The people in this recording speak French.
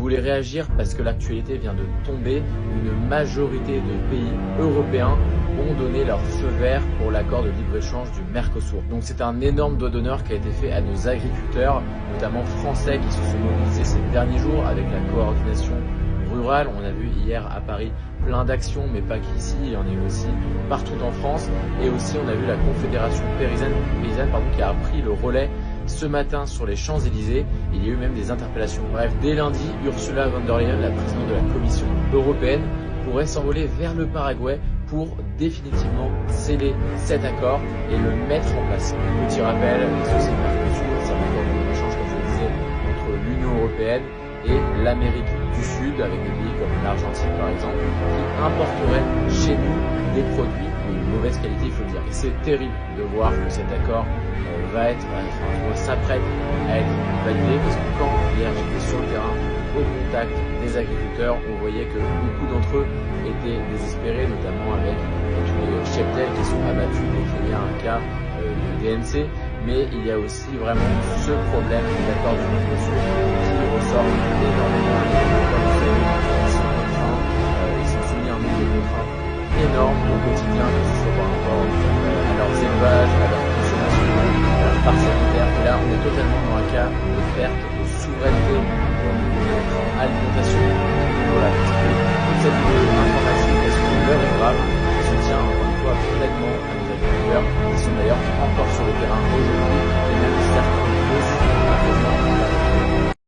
voulais réagir parce que l'actualité vient de tomber. Une majorité de pays européens ont donné leur feu vert pour l'accord de libre-échange du Mercosur. Donc c'est un énorme doigt d'honneur qui a été fait à nos agriculteurs, notamment français, qui se sont mobilisés ces derniers jours avec la coordination rurale. On a vu hier à Paris plein d'actions, mais pas qu'ici, il y en a eu aussi partout en France. Et aussi on a vu la Confédération paysanne qui a pris le relais ce matin sur les Champs-Élysées. Il y a eu même des interpellations. Bref, dès lundi, Ursula von der Leyen, la présidente de la Commission européenne, pourrait s'envoler vers le Paraguay pour définitivement sceller cet accord et le mettre en place. Petit rappel, l'associé Mercosur, c'est un accord de libre-échange, comme je le disais, entre l'Union européenne et l'Amérique du Sud, avec des pays comme l'Argentine par exemple, qui importeraient chez nous des produits de mauvaise qualité, il faut le dire. Et c'est terrible de voir que cet accord s'apprête à être validé, parce que quand hier j'étais sur le terrain au contact des agriculteurs, on voyait que beaucoup d'entre eux étaient désespérés, notamment avec tous les cheptels qui sont abattus dès qu'il y a un cas de DNC. Mais il y a aussi vraiment ce problème d'accord du Mercosur qui ressort énormément. Ils sont soumis à un nombre de contraintes énorme au quotidien, que ce soit